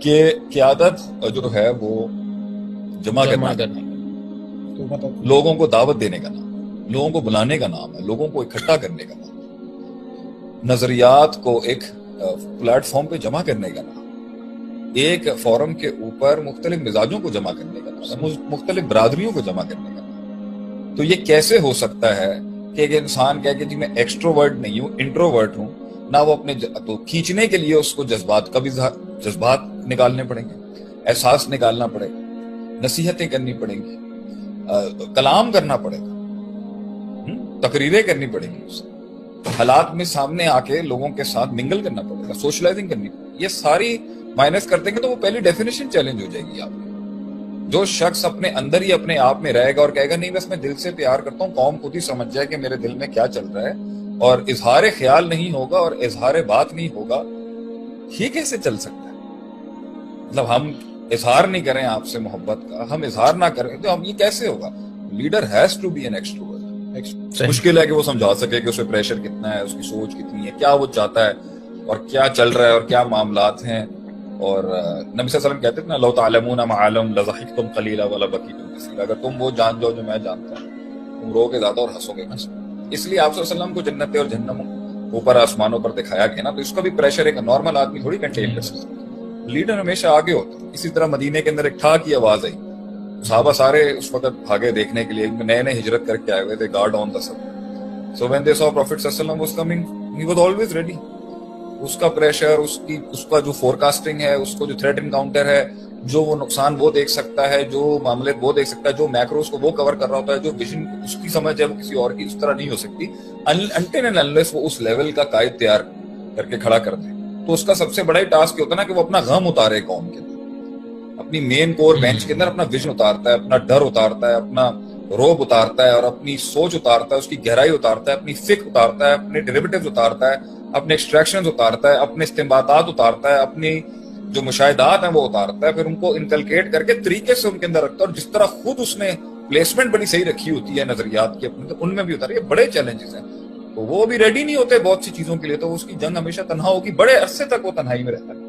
کہ قیادت جو ہے وہ جمع کرنا، تو مطلب لوگوں کو دعوت دینے کا نام، لوگوں کو بلانے کا نام ہے، لوگوں کو اکٹھا کرنے کا نام، نظریات کو ایک پلیٹ فارم پہ جمع کرنے کا نام، ایک فورم کے اوپر مختلف مزاجوں کو جمع کرنے کا نام، مختلف برادریوں کو جمع کرنے کا نام۔ تو یہ کیسے ہو سکتا ہے کہ ایک انسان کہے کہ جی میں ایکسٹروورٹ نہیں ہوں، انٹروورٹ ہوں، نہ وہ اپنے تو کھینچنے کے لیے اس کو جذبات کا بھی جذبات نکالنے پڑیں گے، احساس نکالنا پڑے گا، نصیحتیں کرنی پڑیں گی، کلام کرنا پڑے گا، تقریریں کرنی پڑیں گی، اسے حالات میں سامنے آ کے لوگوں کے ساتھ منگل کرنا پڑے گا، سوشلائزنگ کرنی پڑے گی۔ یہ ساری مائنس کر دیں گے تو وہ پہلی ڈیفینیشن چیلنج ہو جائے گی آپ کی۔ جو شخص اپنے اندر ہی اپنے آپ میں رہے گا اور کہے گا نہیں بس میں دل سے پیار کرتا ہوں، قوم خود ہی سمجھ جائے کہ میرے دل میں کیا چل رہا ہے، اور اظہار خیال نہیں ہوگا اور اظہار بات نہیں ہوگا، یہ کیسے چل سکتا ہے؟ مطلب ہم اظہار نہیں کریں آپ سے محبت کا، ہم اظہار نہ کریں تو ہم یہ کیسے ہوگا؟ Leader has to be an extrovert. مشکل ہے کہ وہ سمجھا سکے کہ اسے پریشر کتنا ہے، اس کی سوچ کتنی ہے، کیا وہ چاہتا ہے اور کیا چل رہا ہے اور کیا معاملات ہیں۔ اور نبی صلی اللہ علیہ وسلم کہتے تھے نا لو تعلمون ما اعلم لضحکتم قلیلا ولبکیتم کثیرا، اگر تم وہ جان جاؤ جو میں جانتا ہوں تم رو کے زیادہ اور ہنسو گے کم۔ اس لیے آپ صلی اللہ علیہ وسلم کو جنتیں اور جہنم اوپر آسمانوں پر دکھایا گیا نا، تو اس کا بھی پریشر ایک نارمل آدمی تھوڑی کنٹین کر سکتا ہے۔ لیڈر ہمیشہ آگے ہوتا ہے۔ اسی طرح مدینے کے اندر ایک ٹھا کی آواز آئی، صحابہ سارے اس وقت بھاگے دیکھنے کے لیے، نئے نئے ہجرت کر کے آئے ہوئے تھے، guard on the sub. So when they saw Prophet صلی اللہ علیہ وسلم was coming, he was always ready۔ اس کا پریشر، اس کا جو فورکاسٹنگ ہے، اس کو جو تھریٹ انکاؤنٹر ہے، جو وہ نقصان وہ دیکھ سکتا ہے، جو معاملے وہ دیکھ سکتا ہے، جو میکروز کو وہ کور کر رہا ہوتا ہے، جو ویژن اس کی سمجھ ہے وہ کسی اور کی اس طرح نہیں ہو سکتی until and unless وہ اس لیول کا قائد تیار کر کے کھڑا کر دے۔ تو اس کا سب سے بڑا ہی ٹاسک یہ ہوتا ہے نا کہ وہ اپنا غم اتارے قوم کے اندر، اپنی مین کور بینچ کے اندر اپنا ویژن اتارتا ہے، اپنا ڈر اتارتا ہے، اپنا روب اتارتا ہے، اور اپنی سوچ اتارتا ہے، اس کی گہرائی اتارتا ہے، اپنی فکر اتارتا ہے، اپنے ڈیریویٹیوز اتارتا ہے، اپنے ایکسٹریکشنز اتارتا ہے، اپنے استنباطات اتارتا ہے، اپنی جو مشاہدات ہیں وہ اتارتا ہے، پھر ان کو انکلکیٹ کر کے طریقے سے ان کے اندر رکھتا ہے، اور جس طرح خود اس نے پلیسمنٹ بڑی صحیح رکھی ہوتی ہے نظریات کی اپنے، تو ان میں بھی اتارے۔ یہ بڑے چیلنجز ہیں، تو وہ بھی ریڈی نہیں ہوتے بہت سی چیزوں کے لیے، تو اس کی جنگ ہمیشہ تنہا ہوگی، بڑے عرصے تک وہ تنہائی میں رہتا ہے۔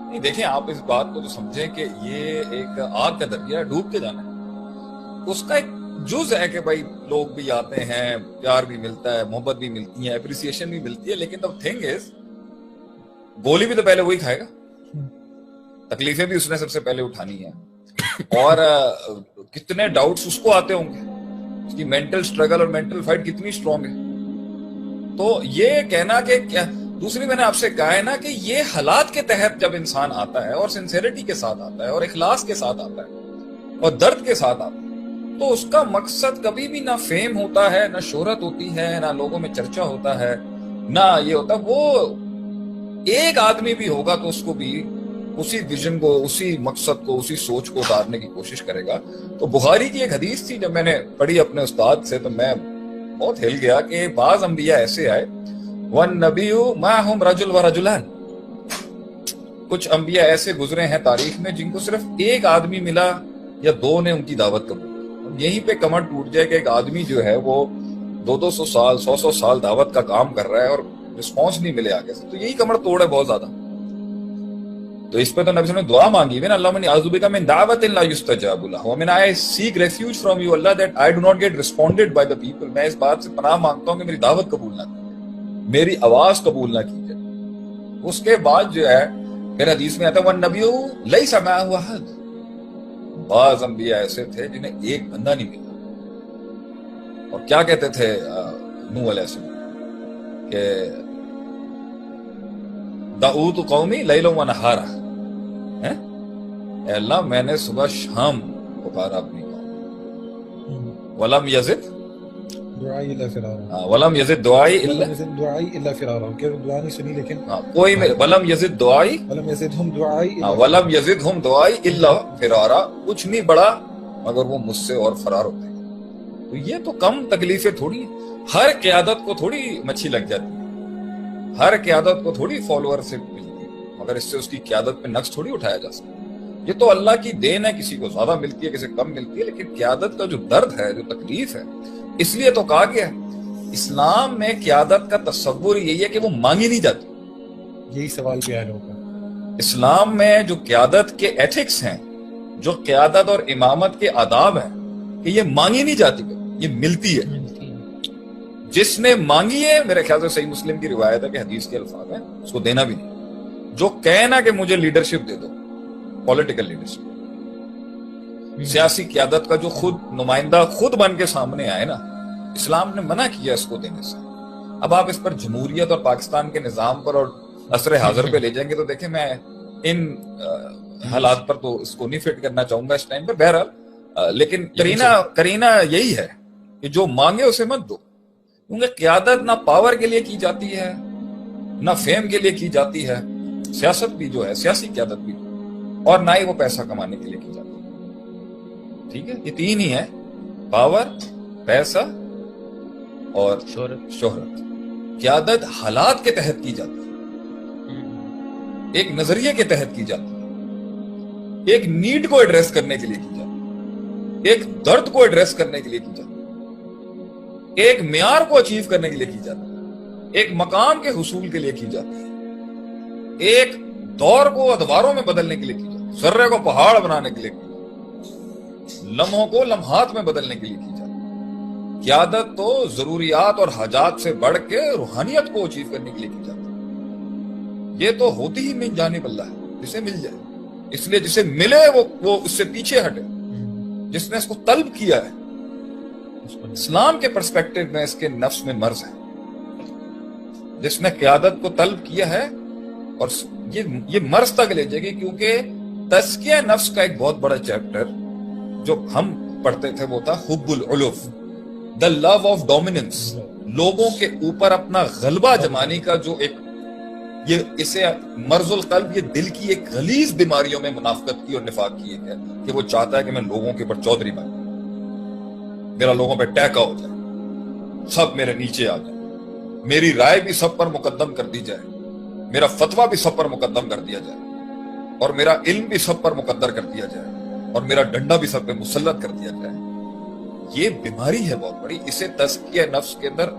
نہیں دیکھیں آپ اس بات کو تو سمجھیں کہ یہ ایک آگ کا دریا ہے، ڈوب کے جانا ہے، اس کا ایک جز ہے کہ بھائی لوگ بھی آتے ہیں، پیار بھی ملتا ہے، محبت بھی ملتی ہے، اپریسیشن بھی ملتی ہے، لیکن the thing is گولی بھی تو پہلے وہی کھائے گا، تکلیفیں بھی اس نے سب سے پہلے اٹھانی ہے، اور کتنے ڈاؤٹس اس کو آتے ہوں گے، اس کی مینٹل سٹرگل اور مینٹل فائٹ کتنی سٹرونگ ہے۔ تو یہ کہنا کہ کیا دوسری میں نے آپ سے کہا ہے نا کہ یہ حالات کے تحت جب انسان آتا ہے اور سنسیریٹی کے ساتھ آتا ہے اور اخلاص کے ساتھ آتا ہے اور درد کے ساتھ آتا ہے، تو اس کا مقصد کبھی بھی نہ فیم ہوتا ہے، نہ شہرت ہوتی ہے، نہ لوگوں میں چرچا ہوتا ہے، نہ یہ ہوتا۔ وہ ایک آدمی بھی ہوگا تو اس کو بھی اسی ویژن کو، اسی مقصد کو، اسی سوچ کو اتارنے کی کوشش کرے گا۔ تو بخاری کی ایک حدیث تھی، جب میں نے پڑھی اپنے استاد سے تو میں بہت ہل گیا کہ بعض انبیاء ایسے آئے، وَالنَّبِيُّ مَعَهُمْ رَجُلٌ وَرَجُلَانِ، کچھ انبیاء ایسے گزرے ہیں تاریخ میں جن کو صرف ایک آدمی ملا یا دو نے ان کی دعوت قبول۔ یہیں پہ کمر ٹوٹ جائے کہ ایک آدمی جو ہے وہ 200 سال 100 سال دعوت کا کام کر رہا ہے اور رسپانس نہیں ملے آگے سے، تو یہی کمر توڑ ہے بہت زیادہ۔ تو اس پہ تو نبی صلی اللہ علیہ وسلم نے دعا مانگی ہے نا، اللہم انی اعوذ بک من دعوۃ لا یستجاب لها ومن I seek refuge from you Allah that I do not get responded by the people۔ میں اس بات سے پناہ مانگتا ہوں کہ میری دعوت قبول نہ کی، میری آواز قبول نہ کی جائے۔ اس کے بعد جو ہے پھر حدیث میں آتا ہے وَالنَّبِيُّ لَيْسَ مَعَهُ أَحَدٌ، بعض انبیاء ایسے تھے جنہیں ایک بندہ نہیں ملا۔ اور کیا کہتے تھے نوح علیہ السلام کہ دعوت قومی لیلا و نہارا، اے اللہ میں نے صبح شام پکارا اپنی قوم، ولم یزد دعائی الا فرارا، ولم یزد دعائی دعائی الا فرارا، کہ دعا نہیں سنی لیکن کوئی ولم یزد دعائی ولم یزدہم دعائی ولم یزدہم دعائی الا فرارا، کچھ نہیں بڑا مگر وہ مجھ سے اور فرار ہوتے ہیں۔ تو یہ تو کم تکلیفیں تھوڑی ہیں، ہر قیادت کو تھوڑی مچھی لگ جاتی ہے، ہر قیادت کو تھوڑی فالوور سے ملتی ہے، مگر اس سے اس کی قیادت پہ نقص تھوڑی اٹھایا جا سکتا ہے۔ یہ تو اللہ کی دین ہے، کسی کو زیادہ ملتی ہے کسی کو کم ملتی ہے، لیکن قیادت کا جو درد ہے، جو تکلیف ہے، اس لیے تو کہا گیا ہے اسلام میں قیادت کا تصور یہی ہے کہ وہ مانگی نہیں جاتی۔ یہی سوال بھی آیا ہوگا، اسلام میں جو قیادت کے ایتھکس ہیں، جو قیادت اور امامت کے آداب ہیں، کہ یہ مانگی نہیں جاتی، یہ ملتی ہے۔ جس نے مانگی ہے، میرے خیال سے صحیح مسلم کی روایت ہے کہ حدیث کے الفاظ ہیں، اس کو دینا بھی نہیں۔ جو کہے نا کہ مجھے لیڈرشپ دے دو، پولیٹیکل لیڈرشپ، سیاسی قیادت کا جو خود نمائندہ خود بن کے سامنے آئے نا، اسلام نے منع کیا اس کو دینے سے۔ اب آپ اس پر جمہوریت اور پاکستان کے نظام پر اور عصر حاضر پہ لے جائیں گے تو دیکھیں میں ان حالات پر تو اس کو نہیں فٹ کرنا چاہوں گا اس ٹائم پہ، بہرحال لیکن کرینہ یہی ہے کہ جو مانگے اسے مت دو، کیونکہ قیادت نہ پاور کے لیے کی جاتی ہے، نہ فیم کے لیے کی جاتی ہے، سیاست بھی جو ہے، سیاسی قیادت بھی، اور نہ ہی وہ پیسہ کمانے کے لیے کی جاتی ہے۔ ٹھیک ہے، یہ تین ہی ہیں، پاور، پیسہ اور شہرت۔ قیادت حالات کے تحت کی جاتی ہے، ایک نظریے کے تحت کی جاتی ہے، ایک نیڈ کو ایڈریس کرنے کے لیے کی جاتی ہے، ایک درد کو ایڈریس کرنے کے لیے کی جاتی ہے، ایک معیار کو اچیو کرنے کے لیے کی جاتی ہے، ایک مقام کے حصول کے لیے کی جاتی ہے، ایک دور کو ادواروں میں بدلنے کے لیے کی جاتی ہے، ذرے کو پہاڑ بنانے کے لیے کی جاتی ہے، لمحوں کو لمحات میں بدلنے کے لیے کی جاتی ہے۔ قیادت تو ضروریات اور حاجات سے بڑھ کے روحانیت کو اچیو کرنے کے لیے کی جاتی ہے۔ یہ تو ہوتی ہی من جانب اللہ ہے، جسے مل جائے، اس لیے جسے ملے وہ اس سے پیچھے ہٹے، جس نے اس کو طلب کیا ہے۔ اسلام کے پرسپیکٹو میں اس کے نفس میں مرض ہے، جس نے قیادت کو طلب کیا ہے، اور یہ مرض تک لے جائے گی، کیونکہ تزکیہ نفس کا ایک بہت بڑا چیپٹر جو ہم پڑھتے تھے وہ تھا حب العلوف، the love of dominance، لوگوں کے اوپر اپنا غلبہ جمانے کا جو ایک، یہ اسے مرض القلب، یہ دل کی ایک غلیظ بیماریوں میں منافقت کی اور نفاق کی ایک ہے، کہ وہ چاہتا ہے کہ میں لوگوں کے اوپر چودھری بن، میرا لوگوں پہ ٹیکا ہو جائے، سب میرے نیچے آ جائے، میری رائے بھی سب پر مقدم کر دی جائے، میرا فتویٰ بھی سب پر مقدم کر دیا جائے، اور میرا علم بھی سب پر مقدر کر دیا جائے، اور میرا ڈنڈا بھی سب پہ مسلط کر دیا جائے۔ یہ بیماری ہے بہت بڑی، اسے تزکیہ نفس کے اندر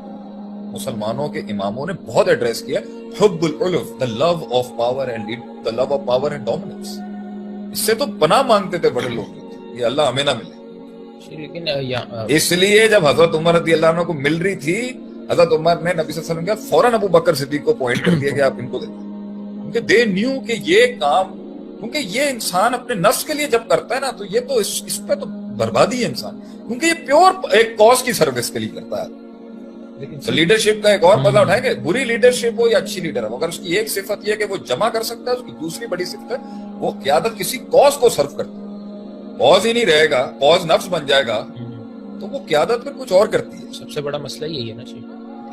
مسلمانوں کے اماموں نے بہت ایڈریس کیا، حب العلو، the love of power and the love of power and dominance۔ اس سے تو پناہ مانگتے تھے بڑے لوگ، یہ اللہ ہمیں نہ ملے۔ لیکن اس لیے جب حضرت عمر رضی اللہ عنہ کو مل رہی تھی، حضرت عمر نے نبی صلی اللہ علیہ وسلم کا فوراً ابو بکر صدیق کو پوائنٹ کر دیا کہ آپ ان کو دے دیں، کیونکہ دے نیو کہ یہ کام، کیونکہ یہ انسان اپنے نفس کے لیے جب کرتا ہے نا، تو یہ تو اس پہ تو بربادی ہے انسان، کیونکہ یہ پیور ایک کاز کی سروس کے لیے کرتا ہے۔ لیکن لیڈرشپ کا ایک اور مزہ اٹھائیں گے، بری لیڈرشپ ہو یا اچھی لیڈر ہو، اگر اس کی ایک صفت یہ ہے کہ وہ جمع کر سکتا ہے، اس کی دوسری بڑی صفت ہے وہ قیادت کسی کاز کو سرو کرتا ہے۔ کاز ہی نہیں رہے گا، کاز نفس بن جائے گا، تو وہ قیادت پھر کچھ اور کرتی ہے۔ سب سے بڑا مسئلہ یہی ہے نا جی،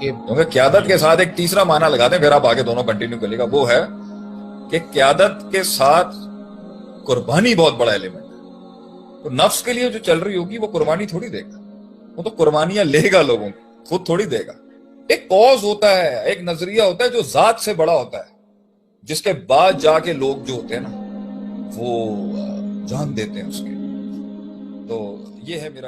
کیونکہ قیادت کے ساتھ ایک تیسرا معنی لگا دیں، پھر آپ آگے دونوں کنٹینیو کرے گا، وہ ہے کہ قیادت کے ساتھ قربانی بہت بڑا ایلیمنٹ ہے۔ تو نفس کے لیے جو چل رہی ہوگی وہ قربانی تھوڑی دے گا، وہ تو قربانیاں لے گا لوگوں کی، خود تھوڑی دے گا۔ ایک کاز ہوتا ہے، ایک نظریہ ہوتا ہے جو ذات سے بڑا ہوتا ہے، جس کے بعد جا کے لوگ جو ہوتے ہیں نا وہ جان دیتے ہیں اس کے۔ تو یہ ہے میرا